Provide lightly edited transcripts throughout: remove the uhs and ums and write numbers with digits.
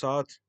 7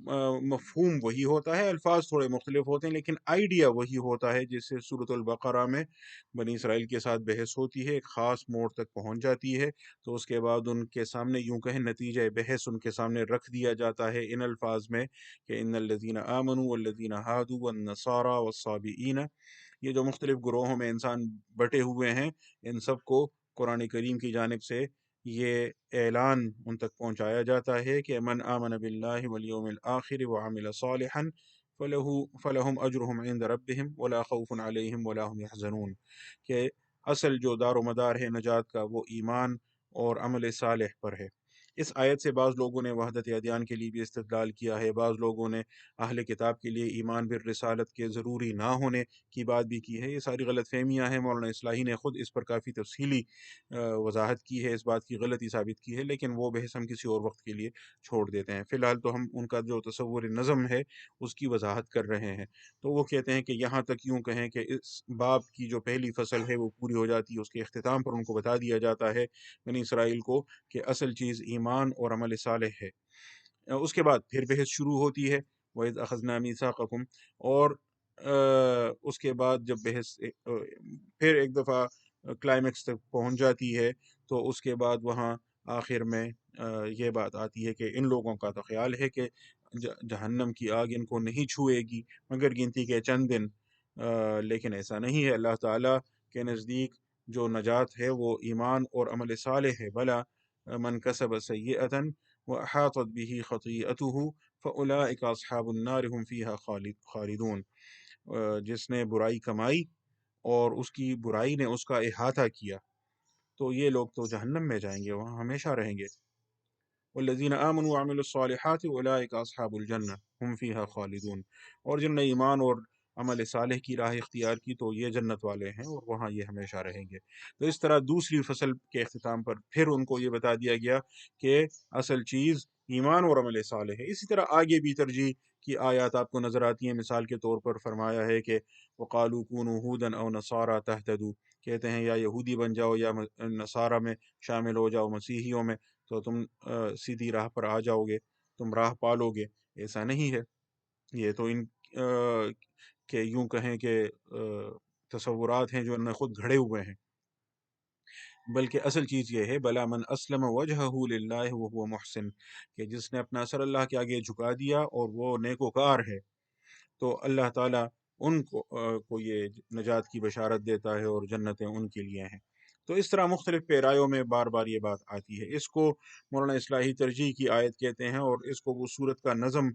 مفہوم وہی ہوتا ہے، الفاظ تھوڑے مختلف ہوتے ہیں، لیکن آئیڈیا وہی ہوتا ہے۔ جس سے سورۃ البقرہ میں بنی اسرائیل کے ساتھ بحث ہوتی ہے، ایک خاص موڑ تک پہنچ جاتی ہے، تو اس کے بعد ان کے سامنے یوں کہیں نتیجہ بحث ان کے سامنے رکھ دیا جاتا ہے ان الفاظ میں کہ ان الذین آمنوا والذین ہادوا والنصارى والصابئین، یہ جو مختلف گروہوں میں انسان بٹے ہوئے ہیں، ان سب کو قرآن کریم کی جانب سے یہ اعلان ان تک پہنچایا جاتا ہے کہ من آمن باللہ والیوم الآخر وعمل صالحا فلہم اجرہم عند ربہم ولا خوف علیہم ولا هم یحزنون، کہ اصل جو دار و مدار ہے نجات کا وہ ایمان اور عمل صالح پر ہے۔ اس آیت سے بعض لوگوں نے وحدت ادیان کے لیے بھی استدلال کیا ہے، بعض لوگوں نے اہل کتاب کے لیے ایمان بالرسالت کے ضروری نہ ہونے کی بات بھی کی ہے۔ یہ ساری غلط فہمیاں ہیں، مولانا اصلاحی نے خود اس پر کافی تفصیلی وضاحت کی ہے، اس بات کی غلطی ثابت کی ہے، لیکن وہ بحث ہم کسی اور وقت کے لیے چھوڑ دیتے ہیں۔ فی الحال تو ہم ان کا جو تصور نظم ہے اس کی وضاحت کر رہے ہیں۔ تو وہ کہتے ہیں کہ یہاں تک یوں کہیں کہ اس باب کی جو پہلی فصل ہے وہ پوری ہو جاتی ہے، اس کے اختتام پر ان کو بتا دیا جاتا ہے بنی اسرائیل کو کہ اصل چیز ایمان اور عمل صالح ہے۔ اس کے بعد پھر بحث شروع ہوتی ہے، وَإِذْ أَخَذْنَا مِيثَاقَكُمْ، اور اس کے بعد جب بحث پھر ایک دفعہ کلائمیکس تک پہنچ جاتی ہے، تو اس کے بعد وہاں آخر میں یہ بات آتی ہے کہ ان لوگوں کا تو خیال ہے کہ جہنم کی آگ ان کو نہیں چھوئے گی مگر گنتی کے چند دن، لیکن ایسا نہیں ہے۔ اللہ تعالیٰ کے نزدیک جو نجات ہے وہ ایمان اور عمل صالح ہے۔ بلا من کسب سیئۃ وأحاطت به خطیئته فأولئک اصحاب النار هم فیها خالدون، جس نے برائی کمائی اور اس کی برائی نے اس کا احاطہ کیا تو یہ لوگ تو جہنم میں جائیں گے، وہاں ہمیشہ رہیں گے۔ والذین آمنوا وعملوا الصالحات اولئک اصحاب الجنہ هم فیها خالدون، اور جن نے ایمان اور عمل صالح کی راہ اختیار کی تو یہ جنت والے ہیں اور وہاں یہ ہمیشہ رہیں گے۔ تو اس طرح دوسری فصل کے اختتام پر پھر ان کو یہ بتا دیا گیا کہ اصل چیز ایمان اور عمل صالح ہے۔ اسی طرح آگے بھی ترجیح کی آیات آپ کو نظر آتی ہیں، مثال کے طور پر فرمایا ہے کہ وقالوا كونوا هودا او نصارى تهتدوا، کہتے ہیں یا یہودی بن جاؤ یا نصارہ میں شامل ہو جاؤ، مسیحیوں میں، تو تم سیدھی راہ پر آ جاؤ گے، تم راہ پالو گے۔ ایسا نہیں ہے، یہ تو ان کہ یوں کہیں کہ تصورات ہیں جو انہوں نے خود گھڑے ہوئے ہیں، بلکہ اصل چیز یہ ہے بلا من اسلم وجہہ للہ وہو محسن، کہ جس نے اپنا سر اللہ کے آگے جھکا دیا اور وہ نیکوکار ہے، تو اللہ تعالیٰ ان کو یہ نجات کی بشارت دیتا ہے اور جنتیں ان کے لیے ہیں۔ تو اس طرح مختلف پیرایوں میں بار بار یہ بات آتی ہے۔ اس کو مولانا اصلاحی ترجیح کی آیت کہتے ہیں، اور اس کو وہ صورت کا نظم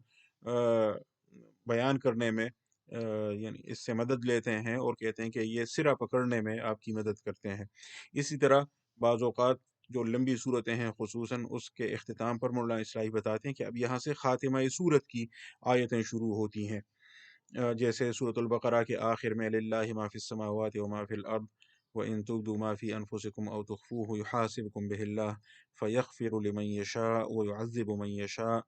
بیان کرنے میں یعنی اس سے مدد لیتے ہیں اور کہتے ہیں کہ یہ سرا پکڑنے میں آپ کی مدد کرتے ہیں۔ اسی طرح بعض اوقات جو لمبی صورتیں ہیں خصوصاً اس کے اختتام پر مولانا اصلاحی بتاتے ہیں کہ اب یہاں سے خاتمہ صورت کی آیتیں شروع ہوتی ہیں، جیسے سورۃ البقرہ کے آخر میں للہ ما فی السماوات و ما فی الارض وان تبدوا ما فی انفسکم او تخفوه یحاسبکم به اللہ فیغفر لمن یشاء ویعذب من یشاء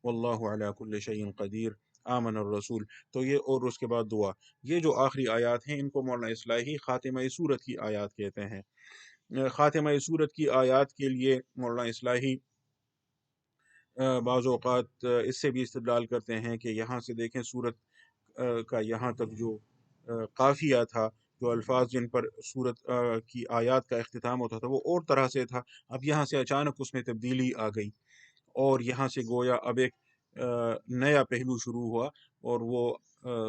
واللہ علی کل شیء قدیر آمن الرسول۔ تو یہ اور اس کے بعد دعا، یہ جو آخری آیات ہیں ان کو مولانا اصلاحی خاتمہ سورت کی آیات کہتے ہیں۔ خاتمہ سورت کی آیات کے لیے مولانا اصلاحی بعض اوقات اس سے بھی استدلال کرتے ہیں کہ یہاں سے دیکھیں سورت کا یہاں تک جو قافیہ تھا، جو الفاظ جن پر سورت کی آیات کا اختتام ہوتا تھا وہ اور طرح سے تھا، اب یہاں سے اچانک اس میں تبدیلی آ گئی اور یہاں سے گویا اب ایک نیا پہلو شروع ہوا اور وہ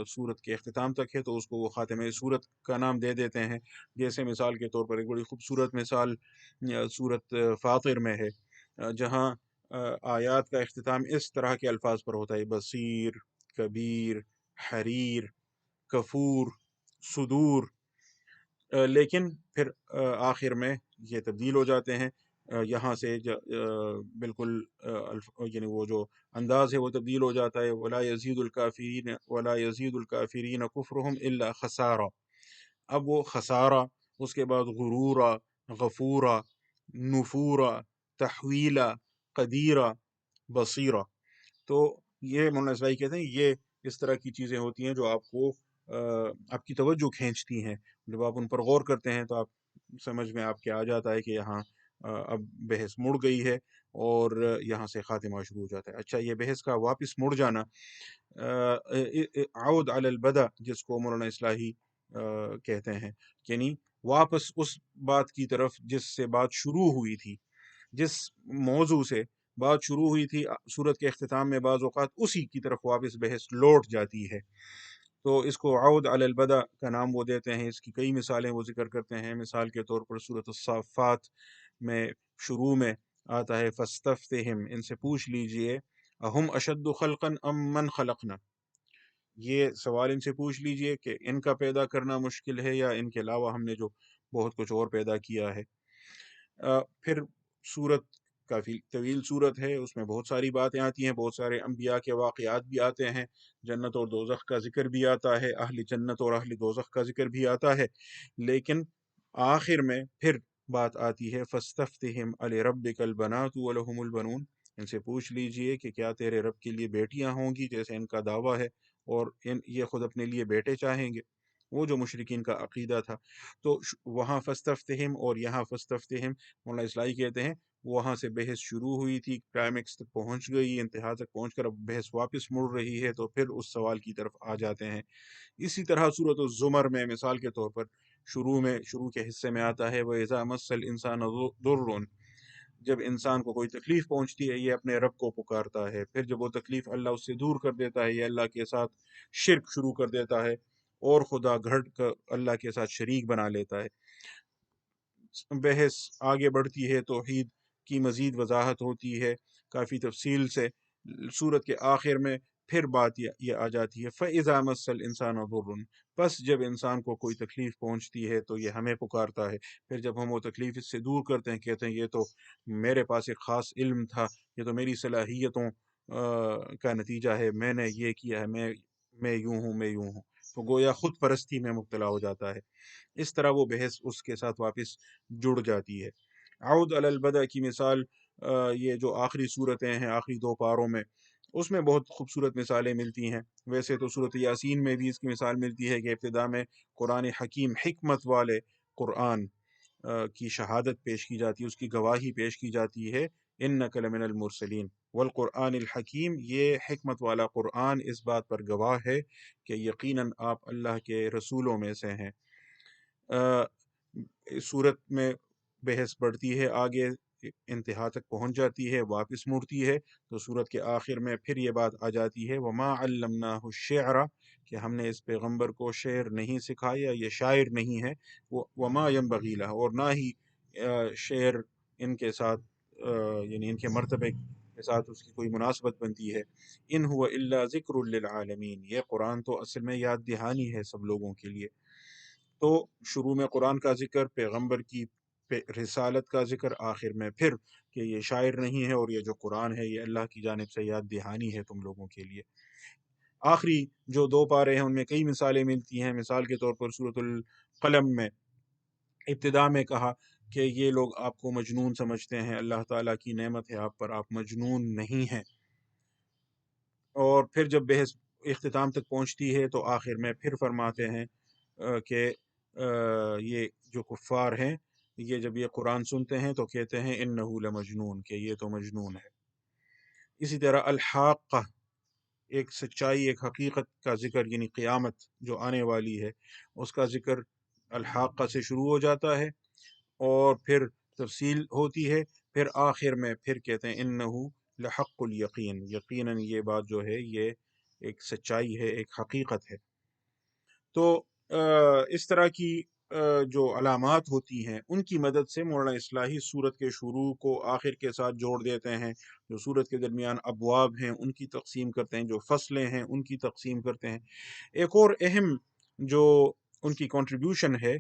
سورت کے اختتام تک ہے، تو اس کو وہ خاتمہ سورت کا نام دے دیتے ہیں۔ جیسے مثال کے طور پر ایک بڑی خوبصورت مثال سورت فاطر میں ہے، جہاں آیات کا اختتام اس طرح کے الفاظ پر ہوتا ہے، بصیر، کبیر، حریر، کفور، صدور، لیکن پھر آخر میں یہ تبدیل ہو جاتے ہیں، یہاں سے بالکل یعنی وہ جو انداز ہے وہ تبدیل ہو جاتا ہے، ولا یزید الکافرین کفرہم الا خسارا۔ اب وہ خسارہ، اس کے بعد غرورا، غفورا، نفورا، تحویلا، قدیرا، بصیرا۔ تو یہ مولانا اصلاحی کہتے ہیں یہ اس طرح کی چیزیں ہوتی ہیں جو آپ کو آپ کی توجہ کھینچتی ہیں، جب آپ ان پر غور کرتے ہیں تو آپ سمجھ میں آپ کے آ جاتا ہے کہ یہاں اب بحث مڑ گئی ہے اور یہاں سے خاتمہ شروع ہو جاتا ہے۔ اچھا، یہ بحث کا واپس مڑ جانا، عود علی البدا جس کو مولانا اصلاحی کہتے ہیں، یعنی واپس اس بات کی طرف جس سے بات شروع ہوئی تھی، جس موضوع سے بات شروع ہوئی تھی سورت کے اختتام میں بعض اوقات اسی کی طرف واپس بحث لوٹ جاتی ہے، تو اس کو عود علی البدا کا نام وہ دیتے ہیں۔ اس کی کئی مثالیں وہ ذکر کرتے ہیں، مثال کے طور پر سورت الصافات میں شروع میں آتا ہے فاستفتہم، ان سے پوچھ لیجئے، اہم اشد خلقا ام من خلقنا، یہ سوال ان سے پوچھ لیجئے کہ ان کا پیدا کرنا مشکل ہے یا ان کے علاوہ ہم نے جو بہت کچھ اور پیدا کیا ہے۔ پھر سورت کافی طویل سورت ہے، اس میں بہت ساری باتیں آتی ہیں، بہت سارے انبیاء کے واقعات بھی آتے ہیں، جنت اور دوزخ کا ذکر بھی آتا ہے، اہل جنت اور اہل دوزخ کا ذکر بھی آتا ہے، لیکن آخر میں پھر بات آتی ہے فاستفتہم الربک البنات ولہم البنون، ان سے پوچھ لیجئے کہ کیا تیرے رب کے لیے بیٹیاں ہوں گی جیسے ان کا دعویٰ ہے، اور یہ خود اپنے لیے بیٹے چاہیں گے، وہ جو مشرکین کا عقیدہ تھا۔ تو وہاں فاستفتہم اور یہاں فاستفتہم، مولانا اصلاحی کہتے ہیں وہاں سے بحث شروع ہوئی تھی، کلائمیکس تک پہنچ گئی، انتہا تک پہنچ کر اب بحث واپس مڑ رہی ہے، تو پھر اس سوال کی طرف آ جاتے ہیں۔ اسی طرح سورۃ الزمر میں مثال کے طور پر شروع کے حصے میں آتا ہے وَإِذَا مَسَّ الْإِنسَانَ ضُرٌّ، جب انسان کو کوئی تکلیف پہنچتی ہے یہ اپنے رب کو پکارتا ہے، پھر جب وہ تکلیف اللہ اس سے دور کر دیتا ہے، یہ اللہ کے ساتھ شرک شروع کر دیتا ہے اور خدا گھڑ کر اللہ کے ساتھ شریک بنا لیتا ہے۔ بحث آگے بڑھتی ہے، توحید کی مزید وضاحت ہوتی ہے کافی تفصیل سے، سورت کے آخر میں پھر بات یہ آ جاتی ہے فَإِذَا مَسَّ الْإِنسَانَ ضُرٌّ، بس جب انسان کو کوئی تکلیف پہنچتی ہے تو یہ ہمیں پکارتا ہے، پھر جب ہم وہ تکلیف اس سے دور کرتے ہیں، کہتے ہیں یہ تو میرے پاس ایک خاص علم تھا، یہ تو میری صلاحیتوں کا نتیجہ ہے، میں نے یہ کیا ہے، میں یوں ہوں، میں یوں ہوں، تو گویا خود پرستی میں مبتلا ہو جاتا ہے۔ اس طرح وہ بحث اس کے ساتھ واپس جڑ جاتی ہے۔ عود علی البدع کی مثال یہ جو آخری صورتیں ہیں آخری دو پاروں میں، اس میں بہت خوبصورت مثالیں ملتی ہیں۔ ویسے تو صورت یاسین میں بھی اس کی مثال ملتی ہے کہ ابتدا میں قرآن حکیم، حکمت والے قرآن کی شہادت پیش کی جاتی ہے، اس کی گواہی پیش کی جاتی ہے، انک لمن المرسلین والقرآن الحکیم، یہ حکمت والا قرآن اس بات پر گواہ ہے کہ یقیناً آپ اللہ کے رسولوں میں سے ہیں۔ صورت میں بحث بڑھتی ہے، آگے انتہا تک پہنچ جاتی ہے، واپس مڑتی ہے، تو صورت کے آخر میں پھر یہ بات آ جاتی ہے وما علمناہ الشعر، کہ ہم نے اس پیغمبر کو شعر نہیں سکھایا، یہ شاعر نہیں ہے، وما ينبغی لہ، اور نہ ہی شعر ان کے ساتھ یعنی ان کے مرتبے کے ساتھ اس کی کوئی مناسبت بنتی ہے۔ ان هو الا ذکر للعالمین، یہ قرآن تو اصل میں یاد دہانی ہے سب لوگوں کے لیے۔ تو شروع میں قرآن کا ذکر، پیغمبر کی رسالت کا ذکر، آخر میں پھر کہ یہ شاعر نہیں ہے اور یہ جو قرآن ہے یہ اللہ کی جانب سے یاد دہانی ہے تم لوگوں کے لیے۔ آخری جو دو پارے ہیں ان میں کئی مثالیں ملتی ہیں، مثال کے طور پر سورۃ القلم میں ابتدا میں کہا کہ یہ لوگ آپ کو مجنون سمجھتے ہیں، اللہ تعالیٰ کی نعمت ہے آپ پر، آپ مجنون نہیں ہیں، اور پھر جب بحث اختتام تک پہنچتی ہے تو آخر میں پھر فرماتے ہیں کہ یہ جو کفار ہیں یہ جب یہ قرآن سنتے ہیں تو کہتے ہیں انہو لمجنون، کہ یہ تو مجنون ہے۔ اسی طرح الحاقہ، ایک سچائی، ایک حقیقت کا ذکر، یعنی قیامت جو آنے والی ہے اس کا ذکر الحاقہ سے شروع ہو جاتا ہے اور پھر تفصیل ہوتی ہے، پھر آخر میں پھر کہتے ہیں انہو لحق الیقین، یقیناً یہ بات جو ہے یہ ایک سچائی ہے، ایک حقیقت ہے۔ تو اس طرح کی جو علامات ہوتی ہیں ان کی مدد سے مولانا اصلاحی صورت کے شروع کو آخر کے ساتھ جوڑ دیتے ہیں، جو صورت کے درمیان ابواب ہیں ان کی تقسیم کرتے ہیں، جو فصلیں ہیں ان کی تقسیم کرتے ہیں۔ ایک اور اہم جو ان کی کنٹریبیوشن ہے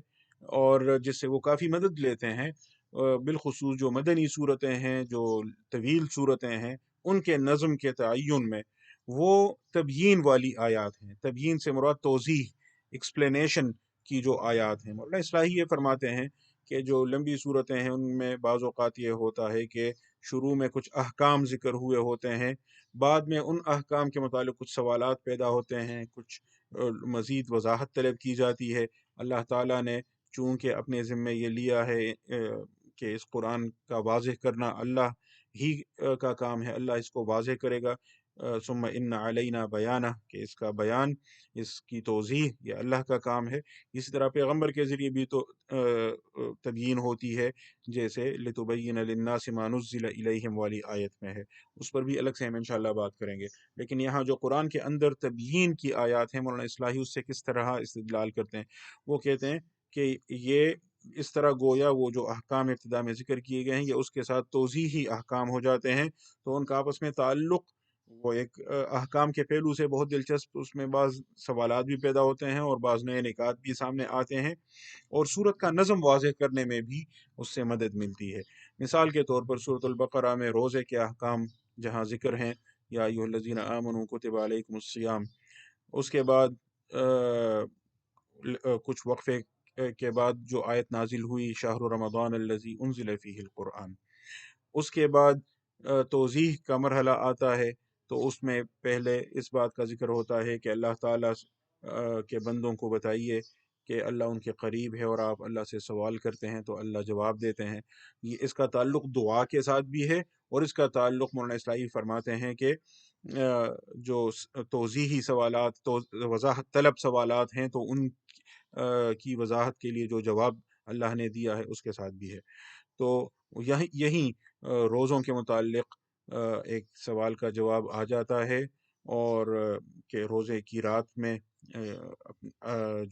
اور جس سے وہ کافی مدد لیتے ہیں، بالخصوص جو مدنی صورتیں ہیں، جو طویل صورتیں ہیں، ان کے نظم کے تعین میں وہ تبیین والی آیات ہیں۔ تبیین سے مراد توضیح، ایکسپلینیشن کی جو آیات ہیں۔ مولانا اصلاحی یہ فرماتے ہیں کہ جو لمبی صورتیں ہیں ان میں بعض اوقات یہ ہوتا ہے کہ شروع میں کچھ احکام ذکر ہوئے ہوتے ہیں، بعد میں ان احکام کے متعلق کچھ سوالات پیدا ہوتے ہیں، کچھ مزید وضاحت طلب کی جاتی ہے۔ اللہ تعالیٰ نے چونکہ اپنے ذمے یہ لیا ہے کہ اس قرآن کا واضح کرنا اللہ ہی کا کام ہے، اللہ اس کو واضح کرے گا۔ ثم ان علینا بیانہ، کہ اس کا بیان، اس کی توضیح یہ اللہ کا کام ہے۔ اسی طرح پیغمبر کے ذریعے بھی تو تبیین ہوتی ہے، جیسے لتبین للناس ما نزل الیہم والی آیت میں ہے، اس پر بھی الگ سے ہم انشاءاللہ بات کریں گے۔ لیکن یہاں جو قرآن کے اندر تبیین کی آیات ہیں، مولانا اصلاحی اس سے کس طرح استدلال کرتے ہیں، وہ کہتے ہیں کہ یہ اس طرح گویا وہ جو احکام ابتدا میں ذکر کیے گئے ہیں یہ اس کے ساتھ توضیحی احکام ہو جاتے ہیں، تو ان کا آپس میں تعلق، وہ ایک احکام کے پہلو سے بہت دلچسپ، اس میں بعض سوالات بھی پیدا ہوتے ہیں اور بعض نئے نکات بھی سامنے آتے ہیں، اور سورت کا نظم واضح کرنے میں بھی اس سے مدد ملتی ہے۔ مثال کے طور پر سورۃ البقرہ میں روزے کے احکام جہاں ذکر ہیں، یا ایھا الذین آمنوا کتب علیکم الصیام، اس کے بعد کچھ وقفے کے بعد جو آیت نازل ہوئی شہر رمضان الذی انزل فیہ القرآن، اس کے بعد توضیح کا مرحلہ آتا ہے، تو اس میں پہلے اس بات کا ذکر ہوتا ہے کہ اللہ تعالیٰ کے بندوں کو بتائیے کہ اللہ ان کے قریب ہے، اور آپ اللہ سے سوال کرتے ہیں تو اللہ جواب دیتے ہیں۔ یہ اس کا تعلق دعا کے ساتھ بھی ہے، اور اس کا تعلق مولانا اصلاحی فرماتے ہیں کہ جو توضیحی سوالات، تو وضاحت طلب سوالات ہیں، تو ان کی وضاحت کے لیے جو جواب اللہ نے دیا ہے اس کے ساتھ بھی ہے۔ تو یہیں روزوں کے متعلق ایک سوال کا جواب آ جاتا ہے، اور کہ روزے کی رات میں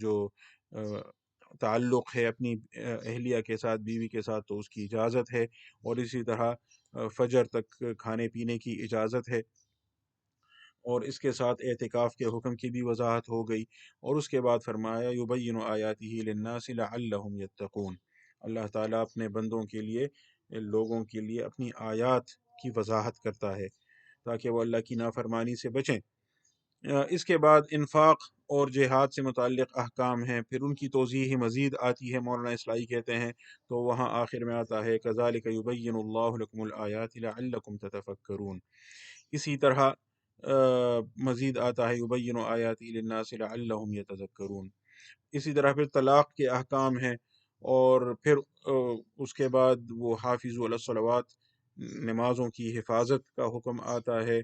جو تعلق ہے اپنی اہلیہ کے ساتھ، بیوی کے ساتھ، تو اس کی اجازت ہے، اور اسی طرح فجر تک کھانے پینے کی اجازت ہے، اور اس کے ساتھ اعتکاف کے حکم کی بھی وضاحت ہو گئی، اور اس کے بعد فرمایا یبین آیاتہ للناس لعلہم یتقون، اللہ تعالیٰ اپنے بندوں کے لیے، لوگوں کے لیے اپنی آیات کی وضاحت کرتا ہے تاکہ وہ اللہ کی نافرمانی سے بچیں۔ اس کے بعد انفاق اور جہاد سے متعلق احکام ہیں، پھر ان کی توضیح مزید آتی ہے، مولانا اصلاحی کہتے ہیں، تو وہاں آخر میں آتا ہے کذالک یبین اللہ لکم الآیات لعلکم تتفکرون۔ اسی طرح مزید آتا ہے یبین آیاتی للناس لعلہم یتذکرون۔ اسی طرح پھر طلاق کے احکام ہیں، اور پھر اس کے بعد وہ حافظوا علی الصلوات، نمازوں کی حفاظت کا حکم آتا ہے،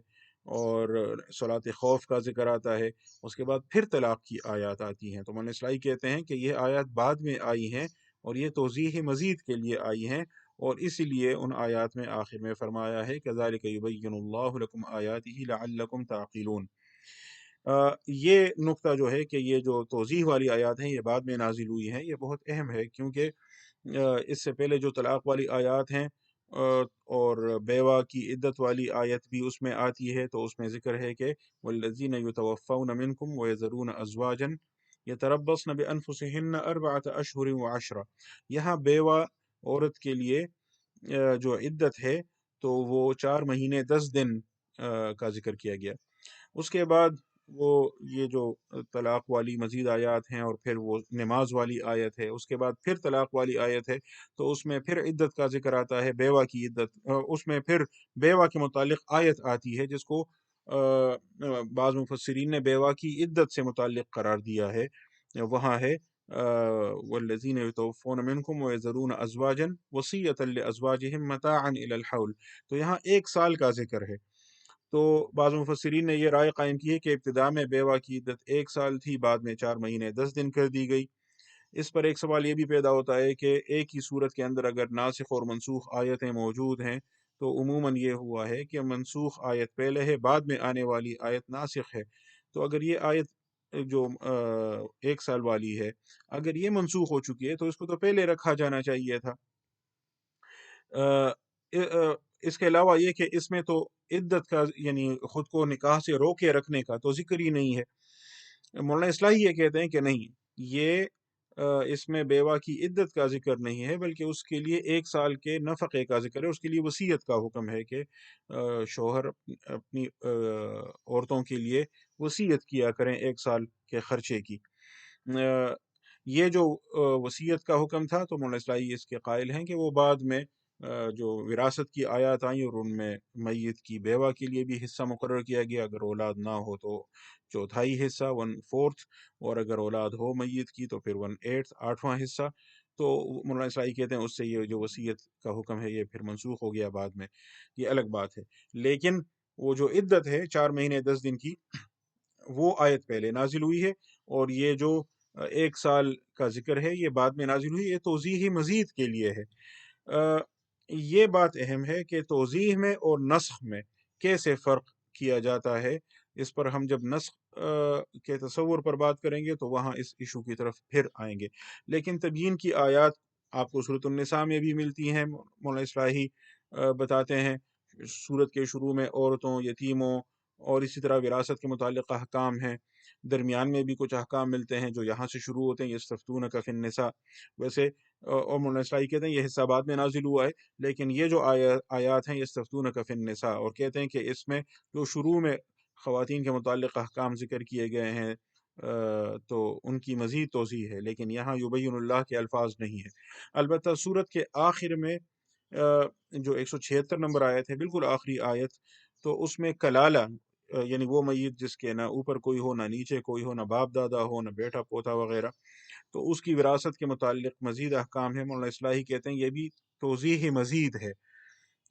اور صلاۃ خوف کا ذکر آتا ہے، اس کے بعد پھر طلاق کی آیات آتی ہیں۔ تو مولانا اصلاحی کہتے ہیں کہ یہ آیات بعد میں آئی ہیں، اور یہ توضیح مزید کے لیے آئی ہیں، اور اسی لیے ان آیات میں آخر میں فرمایا ہے کذالک یبین اللہ لکم آیاتہ لعلکم تعقلون۔ یہ نقطہ جو ہے کہ یہ جو توضیح والی آیات ہیں یہ بعد میں نازل ہوئی ہیں، یہ بہت اہم ہے، کیونکہ اس سے پہلے جو طلاق والی آیات ہیں اور بیوہ کی عدت والی آیت بھی اس میں آتی ہے، تو اس میں ذکر ہے کہ والذین یتوفون منکم ویذرون ازواجا یتربصن بانفسہن اربعۃ اشہر وعشرہ، یہاں بیوہ عورت کے لیے جو عدت ہے تو وہ 4 مہینے 10 دن کا ذکر کیا گیا۔ اس کے بعد وہ یہ جو طلاق والی مزید آیات ہیں، اور پھر وہ نماز والی آیت ہے، اس کے بعد پھر طلاق والی آیت ہے، تو اس میں پھر عدت کا ذکر آتا ہے، بیوہ کی عدت، اس میں پھر بیوہ کے متعلق آیت آتی ہے جس کو بعض مفسرین نے بیوہ کی عدت سے متعلق قرار دیا ہے، وہاں ہے والذین یتوفون منکم ویذرون ازواجا وصیۃ لازواجہم متاعا الی الحول، تو یہاں 1 سال کا ذکر ہے۔ تو بعض مفسرین نے یہ رائے قائم کی ہے کہ ابتدا میں بیوہ کی عدت 1 سال تھی، بعد میں 4 مہینے 10 دن کر دی گئی۔ اس پر ایک سوال یہ بھی پیدا ہوتا ہے کہ ایک ہی صورت کے اندر اگر ناسخ اور منسوخ آیتیں موجود ہیں، تو عموماً یہ ہوا ہے کہ منسوخ آیت پہلے ہے، بعد میں آنے والی آیت ناسخ ہے، تو اگر یہ آیت جو 1 سال والی ہے، اگر یہ منسوخ ہو چکی ہے تو اس کو تو پہلے رکھا جانا چاہیے تھا۔ اس کے علاوہ یہ کہ اس میں تو عدت کا، یعنی خود کو نکاح سے روکے رکھنے کا تو ذکر ہی نہیں ہے۔ مولانا اصلاحی یہ کہتے ہیں کہ نہیں، یہ اس میں بیوہ کی عدت کا ذکر نہیں ہے، بلکہ اس کے لیے 1 سال کے نفقے کا ذکر ہے، اس کے لیے وصیت کا حکم ہے کہ شوہر اپنی عورتوں کے لیے وصیت کیا کریں 1 سال کے خرچے کی۔ یہ جو وصیت کا حکم تھا، تو مولانا اصلاحی اس کے قائل ہیں کہ وہ بعد میں جو وراثت کی آیات آئیں، اور ان میں میت کی بیوہ کے لیے بھی حصہ مقرر کیا گیا، اگر اولاد نہ ہو تو 1/4 حصہ 1/4، اور اگر اولاد ہو میت کی تو پھر 1/8 8واں حصہ۔ تو مولانا اسلائی کہتے ہیں اس سے یہ جو وصیت کا حکم ہے یہ پھر منسوخ ہو گیا بعد میں، یہ الگ بات ہے۔ لیکن وہ جو عدت ہے 4 مہینے 10 دن کی، وہ آیت پہلے نازل ہوئی ہے، اور یہ جو 1 سال کا ذکر ہے یہ بعد میں نازل ہوئی، یہ توضیح مزید کے لیے ہے۔ یہ بات اہم ہے کہ توضیح میں اور نسخ میں کیسے فرق کیا جاتا ہے، اس پر ہم جب نسخ کے تصور پر بات کریں گے تو وہاں اس ایشو کی طرف پھر آئیں گے۔ لیکن تبیین کی آیات آپ کو سورۃ النساء میں بھی ملتی ہیں، مولانا اصلاحی بتاتے ہیں سورت کے شروع میں عورتوں، یتیموں اور اسی طرح وراثت کے متعلق احکام ہیں، درمیان میں بھی کچھ احکام ملتے ہیں جو یہاں سے شروع ہوتے ہیں، یستفتونک فی النساء۔ ویسے اور مولانا اسلائی کہتے ہیں یہ حصہ بعد میں نازل ہوا ہے، لیکن یہ جو آیات ہیں یستفتونک فی النساء، اور کہتے ہیں کہ اس میں جو شروع میں خواتین کے متعلق احکام ذکر کیے گئے ہیں تو ان کی مزید توضیح ہے، لیکن یہاں یبین اللہ کے الفاظ نہیں ہیں۔ البتہ سورت کے آخر میں جو 176 نمبر آیت ہے، بالکل آخری آیت، تو اس میں کلالہ یعنی وہ میت جس کے نہ اوپر کوئی ہو، نہ نیچے کوئی ہو، نہ باپ دادا ہو، نہ بیٹا پوتا وغیرہ، تو اس کی وراثت کے متعلق مزید احکام ہے۔ مولانا اصلاحی کہتے ہیں یہ بھی توضیح مزید ہے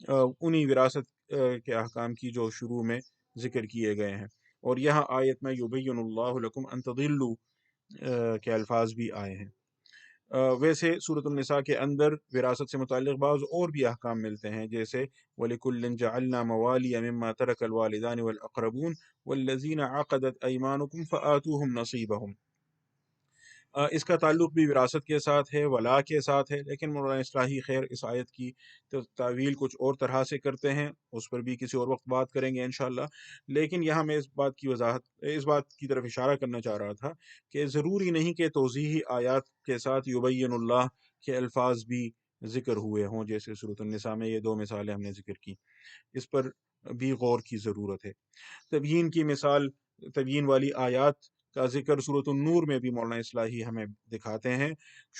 انہی وراثت کے احکام کی جو شروع میں ذکر کیے گئے ہیں، اور یہاں آیت میں یبین اللہ لکم ان تضلوا کے الفاظ بھی آئے ہیں۔ ویسے سورۃ النساء کے اندر وراثت سے متعلق بعض اور بھی احکام ملتے ہیں، جیسے وَلِكُلٍّ جَعَلْنَا مَوَالِيَ مِمَّا تَرَكَ الْوَالِدَانِ وَالْأَقْرَبُونَ وَالَّذِينَ عَقَدَتْ أَيْمَانُكُمْ فَآتُوهُمْ نَصِيبَهُمْ۔ اس کا تعلق بھی وراثت کے ساتھ ہے، ولا کے ساتھ ہے، لیکن مولانا اصلاحی خیر اس آیت کی تعویل کچھ اور طرح سے کرتے ہیں، اس پر بھی کسی اور وقت بات کریں گے انشاءاللہ۔ لیکن یہاں میں اس بات کی طرف اشارہ کرنا چاہ رہا تھا کہ ضروری نہیں کہ توضیحی آیات کے ساتھ یبین اللہ کے الفاظ بھی ذکر ہوئے ہوں، جیسے سورۃ النساء میں یہ 2 مثالیں ہم نے ذکر کی، اس پر بھی غور کی ضرورت ہے۔ تبیین والی آیات کا ذکر سورۃ النور میں بھی مولانا اصلاحی ہمیں دکھاتے ہیں۔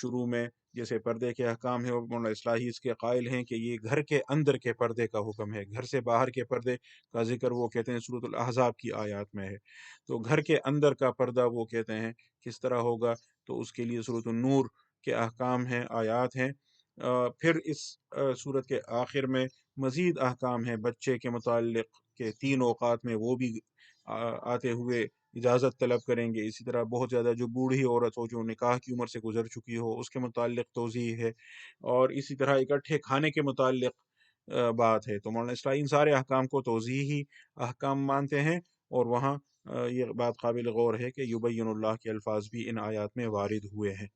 شروع میں جیسے پردے کے احکام ہے، مولانا اصلاحی اس کے قائل ہیں کہ یہ گھر کے اندر کے پردے کا حکم ہے، گھر سے باہر کے پردے کا ذکر وہ کہتے ہیں سورۃ الاحزاب کی آیات میں ہے۔ تو گھر کے اندر کا پردہ وہ کہتے ہیں کس طرح ہوگا، تو اس کے لیے سورۃ النور کے احکام ہیں، آیات ہیں۔ پھر اس سورت کے آخر میں مزید احکام ہیں بچے کے متعلق کہ 3 اوقات میں وہ بھی آتے ہوئے اجازت طلب کریں گے۔ اسی طرح بہت زیادہ جو بوڑھی عورت ہو، جو نکاح کی عمر سے گزر چکی ہو، اس کے متعلق توضیح ہے، اور اسی طرح اکٹھے کھانے کے متعلق بات ہے۔ تو مولانا اسلائی ان سارے احکام کو توضیحی احکام مانتے ہیں، اور وہاں یہ بات قابل غور ہے کہ یبین اللہ کے الفاظ بھی ان آیات میں وارد ہوئے ہیں۔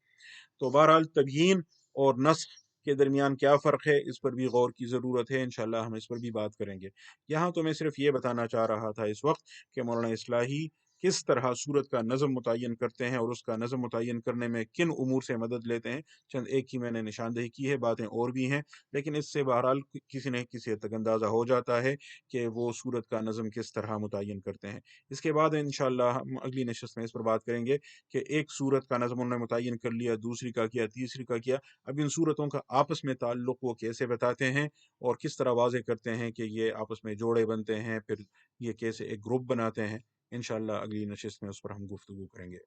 تو بہرحال تبیین اور نسخ کے درمیان کیا فرق ہے، اس پر بھی غور کی ضرورت ہے، انشاءاللہ ہم اس پر بھی بات کریں گے۔ یہاں تو میں صرف یہ بتانا چاہ رہا تھا اس وقت کہ مولانا اصلاحی کس طرح سورت کا نظم متعین کرتے ہیں، اور اس کا نظم متعین کرنے میں کن امور سے مدد لیتے ہیں۔ چند ایک ہی میں نے نشاندہی کی ہے، باتیں اور بھی ہیں، لیکن اس سے بہرحال کسی نہ کسی حد تک اندازہ ہو جاتا ہے کہ وہ سورت کا نظم کس طرح متعین کرتے ہیں۔ اس کے بعد انشاءاللہ ہم اگلی نشست میں اس پر بات کریں گے کہ ایک سورت کا نظم انہوں نے متعین کر لیا، دوسری کا کیا، تیسری کا کیا، اب ان سورتوں کا آپس میں تعلق وہ کیسے بتاتے ہیں اور کس طرح واضح کرتے ہیں کہ یہ آپس میں جوڑے بنتے ہیں، پھر یہ کیسے ایک گروپ بناتے ہیں۔ انشاءاللہ اگلی نشست میں اس پر ہم گفتگو کریں گے۔